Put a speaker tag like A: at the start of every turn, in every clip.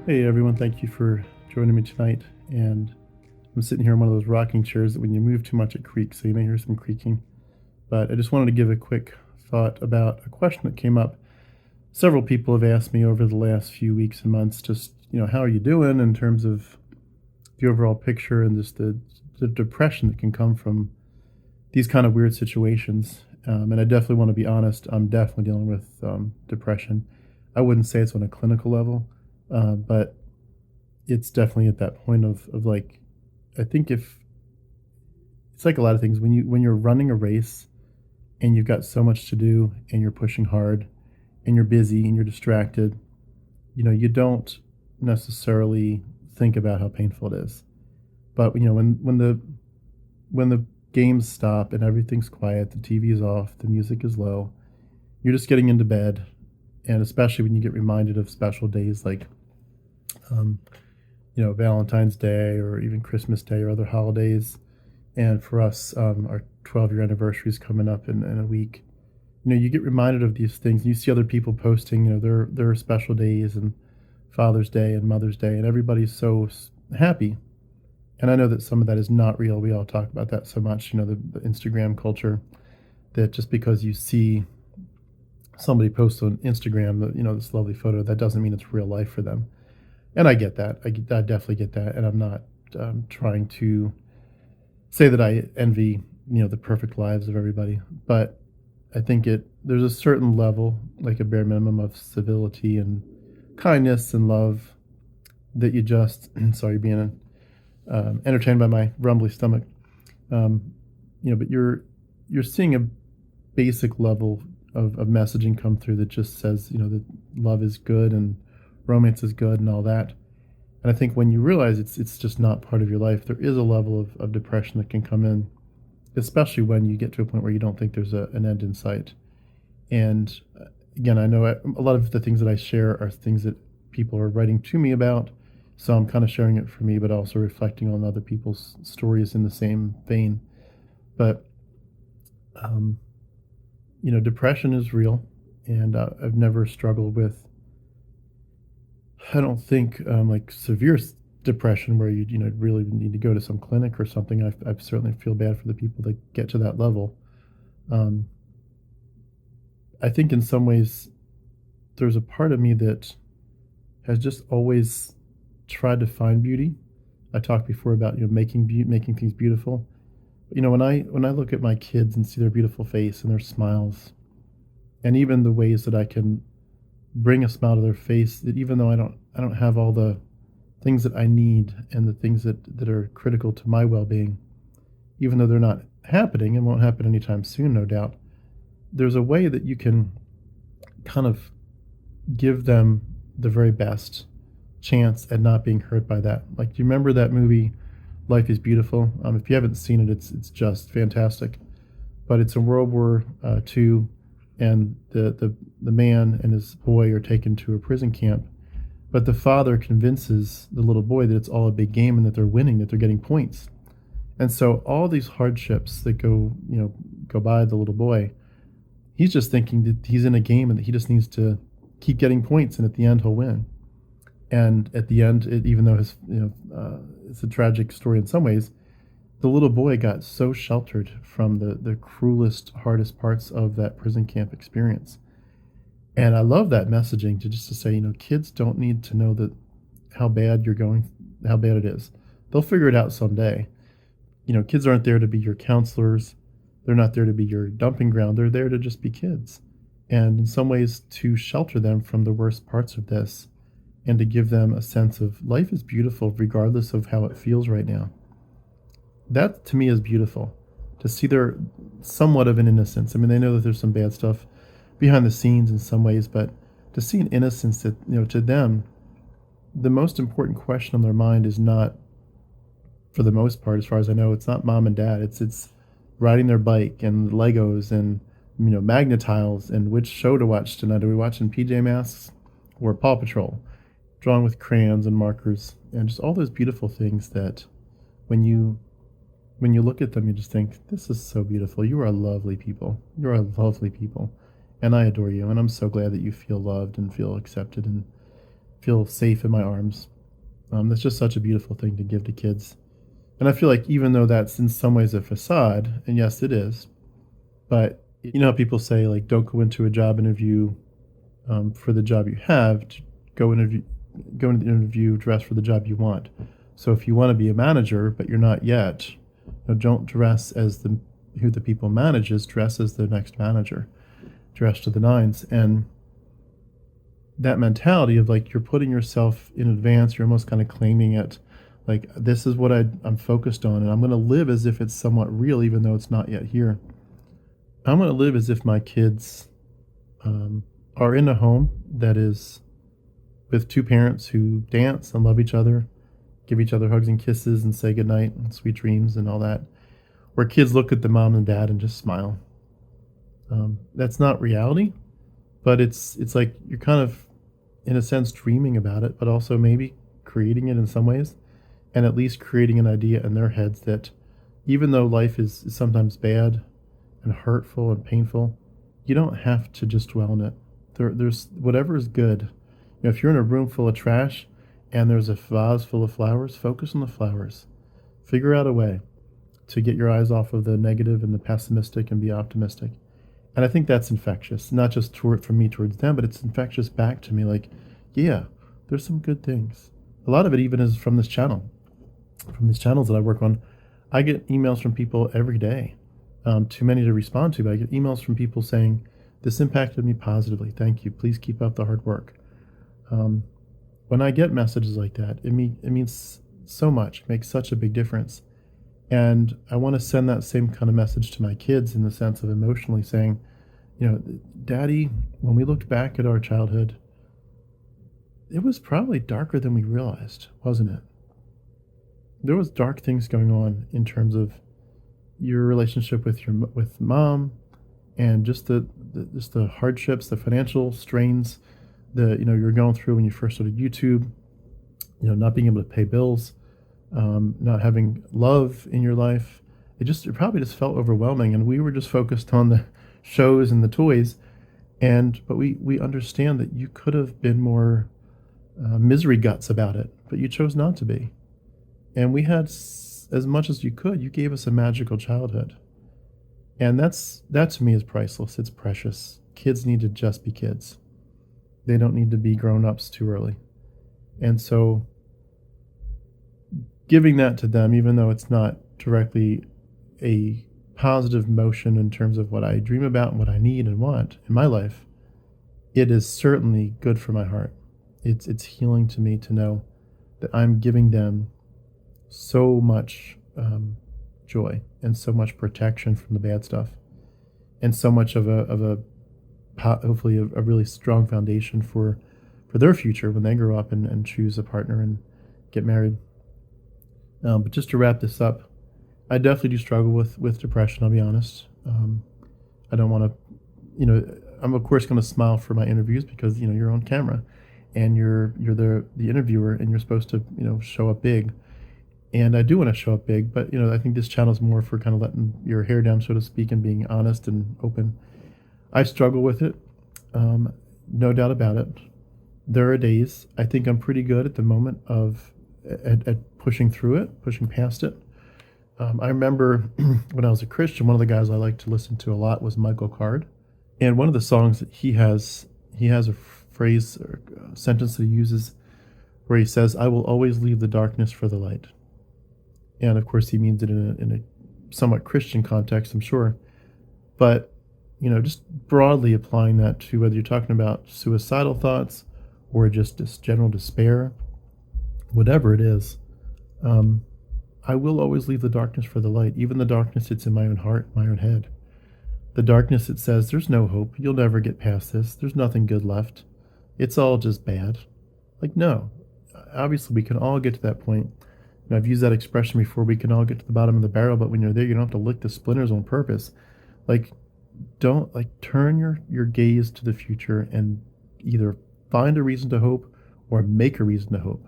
A: Hey everyone, thank you for joining me tonight. And I'm sitting here in one of those rocking chairs that when you move too much it creaks, so you may hear some creaking. But I just wanted to give a quick thought about a question that came up. Several people have asked me over the last few weeks and months, just, how are you doing in terms of the overall picture and just the depression that can come from these kind of weird situations. And I definitely want to be honest, I'm definitely dealing with depression. I wouldn't say it's on a clinical level, but it's definitely at that point of like, I think if it's like a lot of things when you're running a race and you've got so much to do and you're pushing hard and you're busy and you're distracted, you don't necessarily think about how painful it is. But when the games stop and everything's quiet, the TV is off, the music is low, you're just getting into bed, and especially when you get reminded of special days like um, Valentine's Day or even Christmas Day or other holidays. And for us, our 12-year anniversary is coming up in a week. You get reminded of these things. You see other people posting, their special days and Father's Day and Mother's Day, and everybody's so happy. And I know that some of that is not real. We all talk about that so much, the Instagram culture, that just because you see somebody post on Instagram, this lovely photo, that doesn't mean it's real life for them. And I get that. I definitely get that. And I'm not trying to say that I envy, the perfect lives of everybody. But I think there's a certain level, like a bare minimum of civility and kindness and love that you just, sorry, being entertained by my rumbly stomach. But you're seeing a basic level of messaging come through that just says, that love is good and romance is good and all that. And I think when you realize it's just not part of your life, there is a level of depression that can come in, especially when you get to a point where you don't think there's an end in sight. And again, I know a lot of the things that I share are things that people are writing to me about. So I'm kind of sharing it for me, but also reflecting on other people's stories in the same vein. But, um, depression is real. And I've never struggled with, I don't think, like severe depression where you really need to go to some clinic or something. I certainly feel bad for the people that get to that level. Um, I think in some ways there's a part of me that has just always tried to find beauty. I talked before about making things beautiful. When I look at my kids and see their beautiful face and their smiles, and even the ways that I can bring a smile to their face, that even though I don't have all the things that I need and the things that are critical to my well-being, even though they're not happening and won't happen anytime soon, no doubt, there's a way that you can kind of give them the very best chance at not being hurt by that. Like, do you remember that movie Life is Beautiful? If you haven't seen it, it's just fantastic. But it's in World War II, and the man and his boy are taken to a prison camp. But the father convinces the little boy that it's all a big game and that they're winning, that they're getting points. And so all these hardships that go by the little boy, he's just thinking that he's in a game and that he just needs to keep getting points, and at the end he'll win. And at the end, even though it's a tragic story in some ways, the little boy got so sheltered from the cruelest, hardest parts of that prison camp experience. And I love that messaging to say, kids don't need to know that how bad you're going, how bad it is. They'll figure it out someday. Kids aren't there to be your counselors. They're not there to be your dumping ground. They're there to just be kids. And in some ways, to shelter them from the worst parts of this and to give them a sense of life is beautiful regardless of how it feels right now. That to me is beautiful, to see their somewhat of an innocence. I mean, they know that there's some bad stuff behind the scenes in some ways, but to see an innocence that, to them, the most important question on their mind is not, for the most part, as far as I know, it's not mom and dad. It's riding their bike and Legos and Magnetiles and which show to watch tonight. Are we watching PJ Masks or Paw Patrol? Drawing with crayons and markers and just all those beautiful things that when you look at them, you just think, this is so beautiful. You are lovely people. You're a lovely people. And I adore you. And I'm so glad that you feel loved and feel accepted and feel safe in my arms. That's just such a beautiful thing to give to kids. And I feel like even though that's in some ways a facade, and yes, it is, but you know how people say like don't go into a job interview for the job you have. Go interview, go into the interview dressed for the job you want. So if you want to be a manager but you're not yet, you know, don't dress as the who the people manages. Dress as the next manager. Dress to the nines. And that mentality of like you're putting yourself in advance. You're almost kind of claiming it. Like this is what I'm focused on, and I'm going to live as if it's somewhat real, even though it's not yet here. I'm going to live as if my kids are in a home that is with two parents who dance and love each other, give each other hugs and kisses and say goodnight and sweet dreams and all that, where kids look at the mom and dad and just smile. That's not reality, but it's like you're kind of, in a sense, dreaming about it, but also maybe creating it in some ways, and at least creating an idea in their heads that even though life is sometimes bad and hurtful and painful, you don't have to just dwell in it. There's whatever is good. You know, if you're in a room full of trash and there's a vase full of flowers, focus on the flowers. Figure out a way to get your eyes off of the negative and the pessimistic and be optimistic. And I think that's infectious, not just from me towards them, but it's infectious back to me. Like, yeah, there's some good things. A lot of it even is from this channel, from these channels that I work on. I get emails from people every day, too many to respond to, but I get emails from people saying, this impacted me positively. Thank you. Please keep up the hard work. When I get messages like that, it means so much. It makes such a big difference. And I want to send that same kind of message to my kids in the sense of emotionally saying, you know, Daddy, when we looked back at our childhood, it was probably darker than we realized, wasn't it? There was dark things going on in terms of your relationship with mom, and just the hardships, the financial strains, you're going through when you first started YouTube, not being able to pay bills, not having love in your life. It probably just felt overwhelming, and we were just focused on the shows and the toys, but we understand that you could have been more misery guts about it, but you chose not to be. And we had as much as you could. You gave us a magical childhood. And that to me is priceless. It's precious. Kids need to just be kids. They don't need to be grown-ups too early. And so giving that to them, even though it's not directly a positive motion in terms of what I dream about and what I need and want in my life, it is certainly good for my heart. It's healing to me to know that I'm giving them so much joy and so much protection from the bad stuff, and so much of a hopefully a really strong foundation for their future when they grow up and choose a partner and get married. But just to wrap this up, I definitely do struggle with depression. I'll be honest. I don't want to, I'm of course going to smile for my interviews because you're on camera, and you're the interviewer, and you're supposed to show up big. And I do want to show up big, but I think this channel is more for kind of letting your hair down, so to speak, and being honest and open. I struggle with it, no doubt about it. There are days I think I'm pretty good at the moment at pushing through it, pushing past it. I remember when I was a Christian, one of the guys I liked to listen to a lot was Michael Card, and one of the songs that he has a phrase or a sentence that he uses where he says, "I will always leave the darkness for the light." And of course, he means it in a somewhat Christian context, I'm sure. But, just broadly applying that to whether you're talking about suicidal thoughts or just this general despair, whatever it is, I will always leave the darkness for the light, even the darkness that's in my own heart, my own head. The darkness that says, there's no hope, you'll never get past this, there's nothing good left, it's all just bad. Like, no. Obviously, we can all get to that point. I've used that expression before, we can all get to the bottom of the barrel, but when you're there, you don't have to lick the splinters on purpose. Turn your gaze to the future and either find a reason to hope or make a reason to hope.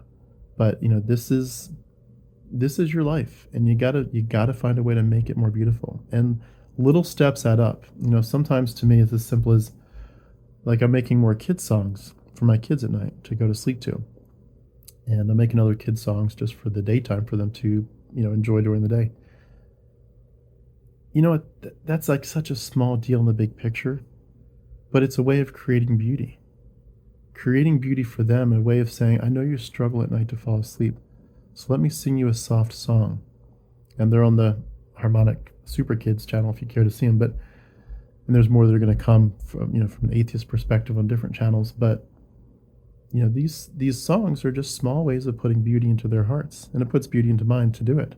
A: But, this is your life, and you gotta find a way to make it more beautiful. And little steps add up. Sometimes to me it's as simple as, I'm making more kids songs. for my kids at night to go to sleep to. And I'm making other kids songs just for the daytime for them to, enjoy during the day. You know what? That's like such a small deal in the big picture, but it's a way of creating beauty. Creating beauty for them, a way of saying, I know you struggle at night to fall asleep, so let me sing you a soft song. And they're on the Harmonic Super Kids channel if you care to see them. And there's more that are going to come from an atheist perspective on different channels. But these songs are just small ways of putting beauty into their hearts, and it puts beauty into mine to do it.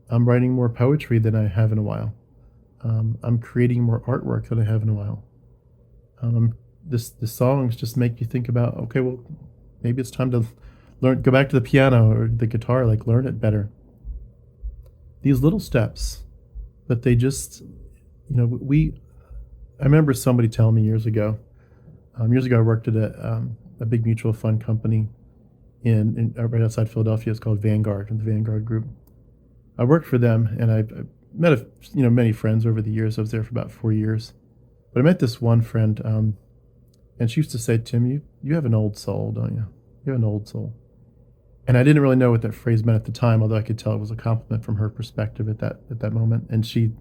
A: I'm writing more poetry than I have in a while. I'm creating more artwork than I have in a while. The songs just make you think about, okay, well, maybe it's time to go back to the piano or the guitar, like learn it better. These little steps, but they just, I remember somebody telling me years ago I worked at a big mutual fund company in right outside Philadelphia. It's called Vanguard, the Vanguard Group. I worked for them, and I met many friends over the years. I was there for about 4 years, but I met this one friend, and she used to say, Tim, you have an old soul, don't you? You have an old soul. And I didn't really know what that phrase meant at the time, although I could tell it was a compliment from her perspective at that moment. And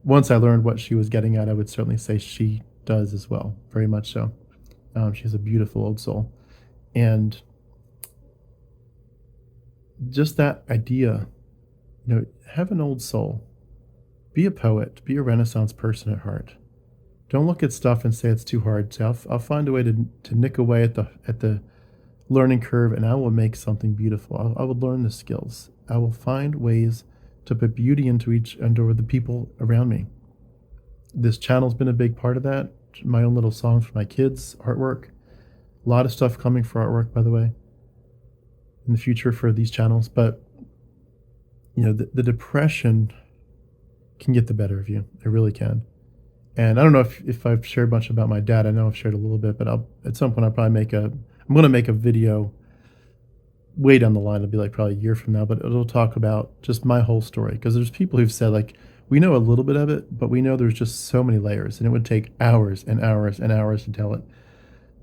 A: once I learned what she was getting at, I would certainly say she does as well, very much so. She has a beautiful old soul. And just that idea, have an old soul. Be a poet. Be a Renaissance person at heart. Don't look at stuff and say it's too hard. Say, I'll find a way to nick away at the learning curve, and I will make something beautiful. I will learn the skills. I will find ways to put beauty into the people around me. This channel's been a big part of that. My own little songs for my kids, artwork. A lot of stuff coming for artwork, by the way, in the future for these channels. But, the depression can get the better of you. It really can. And I don't know if I've shared much about my dad. I know I've shared a little bit, but at some point I'm going to make a video way down the line. It'll be like probably a year from now, but it'll talk about just my whole story. Because there's people who've said, like, we know a little bit of it, but we know there's just so many layers, and it would take hours and hours and hours to tell it.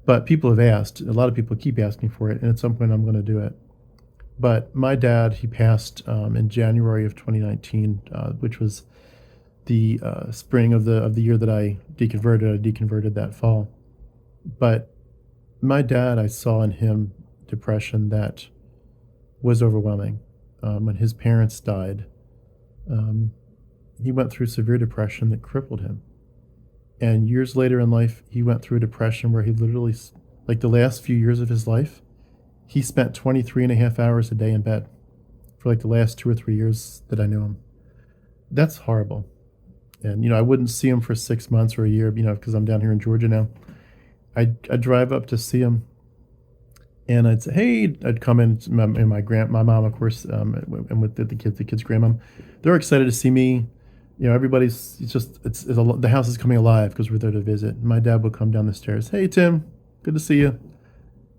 A: But people have asked, a lot of people keep asking for it, and at some point I'm going to do it. But my dad, he passed in January of 2019, which was the spring of the year that I deconverted. I deconverted that fall. But my dad, I saw in him depression that was overwhelming. When his parents died, he went through severe depression that crippled him. And years later in life, he went through a depression where he literally, like the last few years of his life, he spent 23 and a half hours a day in bed for like the last 2 or 3 years that I knew him. That's horrible. And, I wouldn't see him for 6 months or a year, because I'm down here in Georgia now. I'd drive up to see him, and I'd say, hey, I'd come in, and my mom, of course, and with the kids' grandmom, they're excited to see me. Everybody's, the house is coming alive because we're there to visit. My dad would come down the stairs. Hey, Tim, good to see you.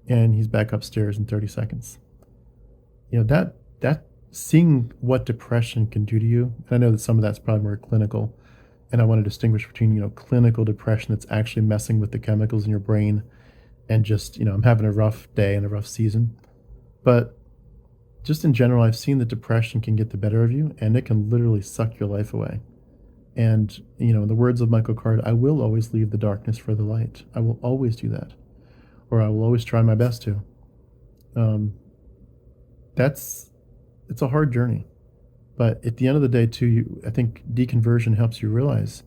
A: And he's back upstairs in 30 seconds. That seeing what depression can do to you, and I know that some of that's probably more clinical, and I want to distinguish between, clinical depression that's actually messing with the chemicals in your brain and just, I'm having a rough day and a rough season. But just in general, I've seen that depression can get the better of you, and it can literally suck your life away. And, in the words of Michael Card, I will always leave the darkness for the light. I will always do that. Or I will always try my best to. It's a hard journey. But at the end of the day, too, I think deconversion helps you realize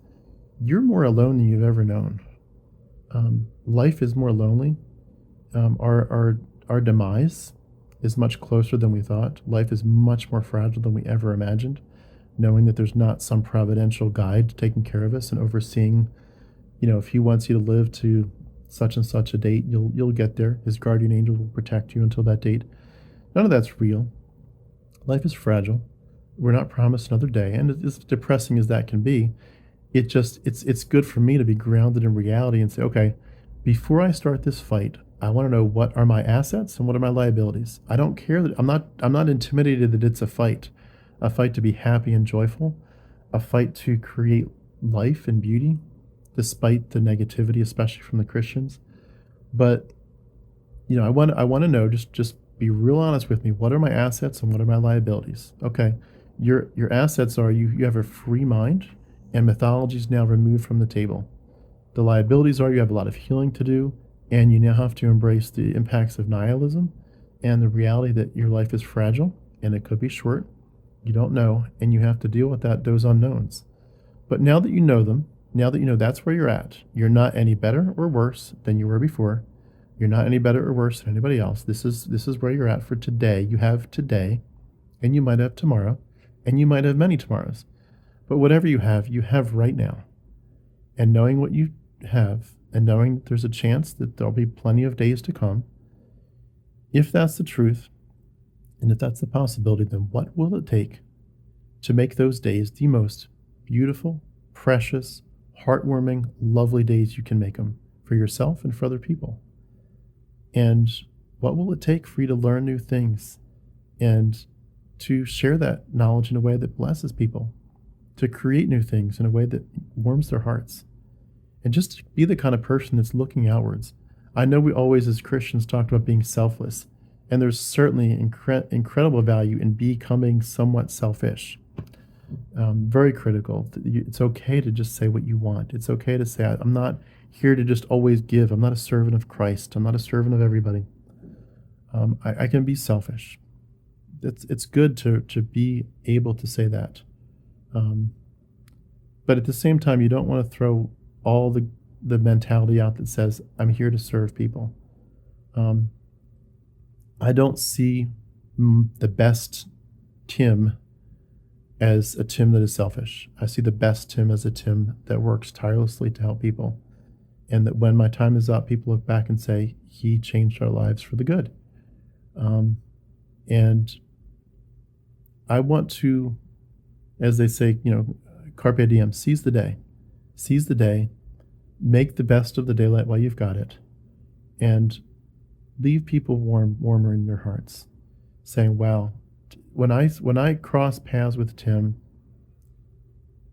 A: you're more alone than you've ever known. Life is more lonely. Our demise is much closer than we thought. Life is much more fragile than we ever imagined, knowing that there's not some providential guide taking care of us and overseeing, if he wants you to live to such and such a date, you'll get there. His guardian angel will protect you until that date. None of that's real. Life is fragile. We're not promised another day, and as depressing as that can be, it's good for me to be grounded in reality and say, okay, before I start this fight, I want to know what are my assets and what are my liabilities. I don't care that I'm not intimidated that it's a fight to be happy and joyful, a fight to create life and beauty, despite the negativity, especially from the Christians. But I want to know, just be real honest with me. What are my assets and what are my liabilities? Okay. Your assets are you have a free mind and mythology is now removed from the table. The liabilities are you have a lot of healing to do and you now have to embrace the impacts of nihilism and the reality that your life is fragile and it could be short. You don't know and you have to deal with those unknowns. But now that you know them, now that you know that's where you're at, you're not any better or worse than you were before. You're not any better or worse than anybody else. This is where you're at for today. You have today, and you might have tomorrow, and you might have many tomorrows. But whatever you have right now. And knowing what you have, and knowing that there's a chance that there'll be plenty of days to come, if that's the truth, and if that's the possibility, then what will it take to make those days the most beautiful, precious, heartwarming, lovely days you can make them for yourself and for other people? And what will it take for you to learn new things and to share that knowledge in a way that blesses people, to create new things in a way that warms their hearts, and just to be the kind of person that's looking outwards? I know we always, as Christians, talked about being selfless, and there's certainly incredible value in becoming somewhat selfish. Very critical. It's okay to just say what you want. It's okay to say, I'm not here to just always give. I'm not a servant of Christ. I'm not a servant of everybody. I can be selfish. It's good to be able to say that. But at the same time, you don't want to throw all the mentality out that says, I'm here to serve people. I don't see the best Tim as a Tim that is selfish. I see the best Tim as a Tim that works tirelessly to help people. And that when my time is up, people look back and say, he changed our lives for the good. And I want to, as they say, carpe diem, seize the day. Seize the day, make the best of the daylight while you've got it, and leave people warmer in their hearts, saying, wow, when I crossed paths with Tim,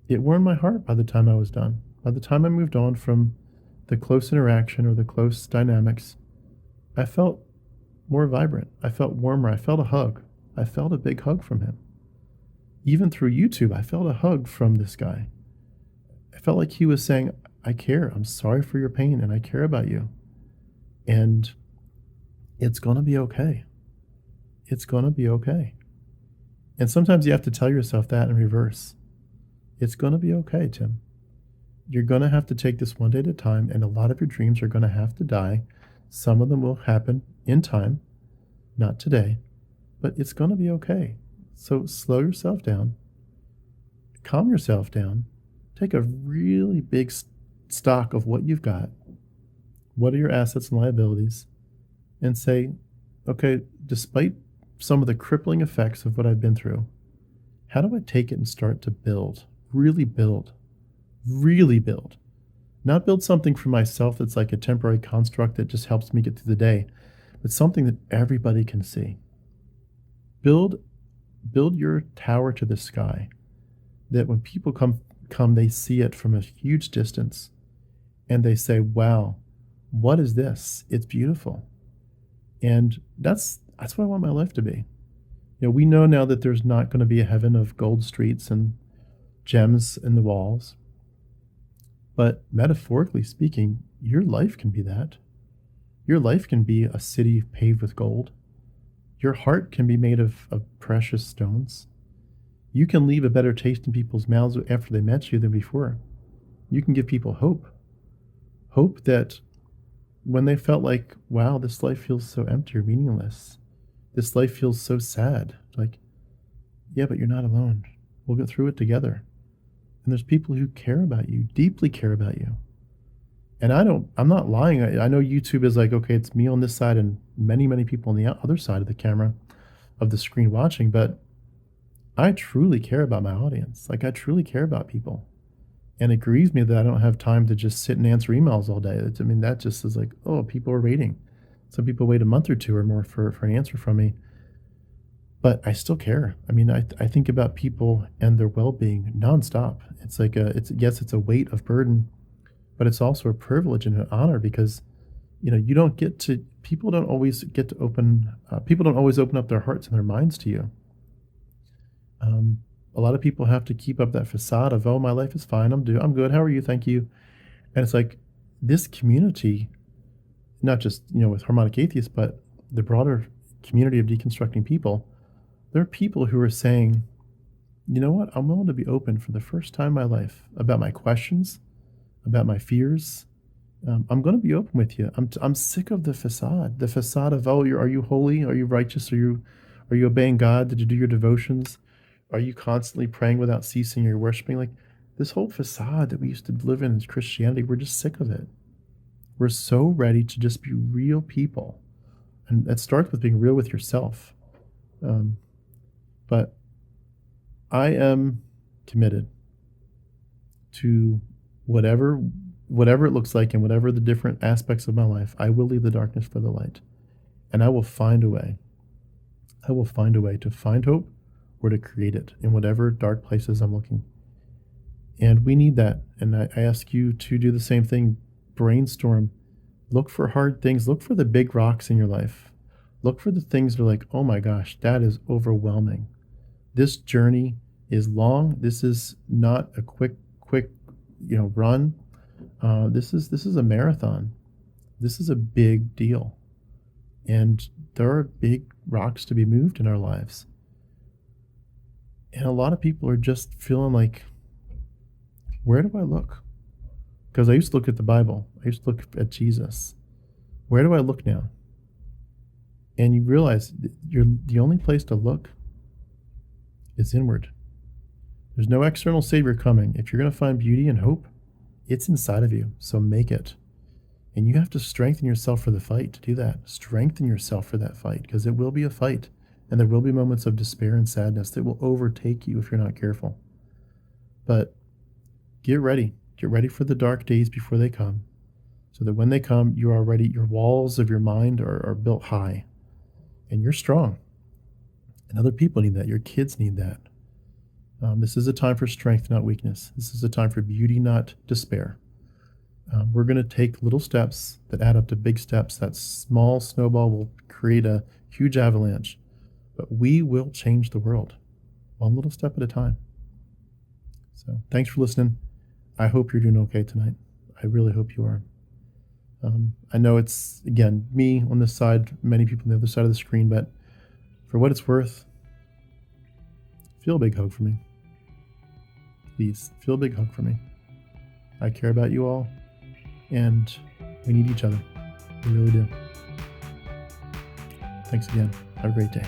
A: it warmed my heart by the time I was done. By the time I moved on from the close interaction or the close dynamics, I felt more vibrant. I felt warmer. I felt a hug. I felt a big hug from him. Even through YouTube, I felt a hug from this guy. I felt like he was saying, I care. I'm sorry for your pain and I care about you. And it's going to be okay. It's going to be okay. And sometimes you have to tell yourself that in reverse. It's going to be okay, Tim. You're going to have to take this one day at a time, and a lot of your dreams are going to have to die. Some of them will happen in time, not today, but it's going to be okay. So slow yourself down, calm yourself down, take a really big stock of what you've got, what are your assets and liabilities, and say, okay, despite some of the crippling effects of what I've been through, how do I take it and start to build, really build, really build? Not build something for myself that's like a temporary construct that just helps me get through the day, but something that everybody can see. Build your tower to the sky, that when people come, they see it from a huge distance, and they say, wow, what is this? It's beautiful. And that's what I want my life to be. We know now that there's not going to be a heaven of gold streets and gems in the walls. But metaphorically speaking, your life can be that. Your life can be a city paved with gold. Your heart can be made of precious stones. You can leave a better taste in people's mouths after they met you than before. You can give people hope. Hope that when they felt like, wow, this life feels so empty or meaningless. This life feels so sad. Like, yeah, but you're not alone. We'll get through it together. And there's people who care about you, deeply care about you. And I'm not lying. I know YouTube is like, okay, it's me on this side and many, many people on the other side of the camera, of the screen watching, but I truly care about my audience. Like, I truly care about people. And it grieves me that I don't have time to just sit and answer emails all day. That just is like, oh, people are waiting. Some people wait a month or two or more for an answer from me. But I still care. I think about people and their well-being nonstop. It's like it's a weight of burden, but it's also a privilege and an honor because, you don't get to people don't always get to open. People don't always open up their hearts and their minds to you. A lot of people have to keep up that facade of, oh, my life is fine. I'm good. How are you? Thank you. And it's like this community, not just, with Harmonic Atheists, but the broader community of deconstructing people. There are people who are saying, you know what? I'm willing to be open for the first time in my life about my questions, about my fears. I'm going to be open with you. I'm sick of the facade of, oh, are you holy? Are you righteous? Are you obeying God? Did you do your devotions? Are you constantly praying without ceasing? You're worshiping? Like this whole facade that we used to live in Christianity, we're just sick of it. We're so ready to just be real people. And it starts with being real with yourself. But I am committed to whatever it looks like, and whatever the different aspects of my life. I will leave the darkness for the light. And I will find a way. I will find a way to find hope or to create it in whatever dark places I'm looking. And we need that. And I ask you to do the same thing. Brainstorm. Look for hard things. Look for the big rocks in your life. Look for the things that are like, oh my gosh, that is overwhelming. This journey is long. This is not a quick, run. This is a marathon. This is a big deal. And there are big rocks to be moved in our lives. And a lot of people are just feeling like, where do I look? Because I used to look at the Bible. I used to look at Jesus. Where do I look now? And you realize the only place to look is inward. There's no external savior coming. If you're going to find beauty and hope, it's inside of you. So make it. And you have to strengthen yourself for the fight to do that. Strengthen yourself for that fight, because it will be a fight. And there will be moments of despair and sadness that will overtake you if you're not careful. But get ready. Get ready for the dark days before they come, so that when they come, you are ready. Your walls of your mind are built high, and you're strong. And other people need that. Your kids need that. This is a time for strength, not weakness. This is a time for beauty, not despair. We're going to take little steps that add up to big steps. That small snowball will create a huge avalanche. But we will change the world, one little step at a time. So thanks for listening. I hope you're doing okay tonight. I really hope you are. I know it's, again, me on this side, many people on the other side of the screen, but for what it's worth, feel a big hug for me. Please, feel a big hug for me. I care about you all, and we need each other. We really do. Thanks again. Have a great day.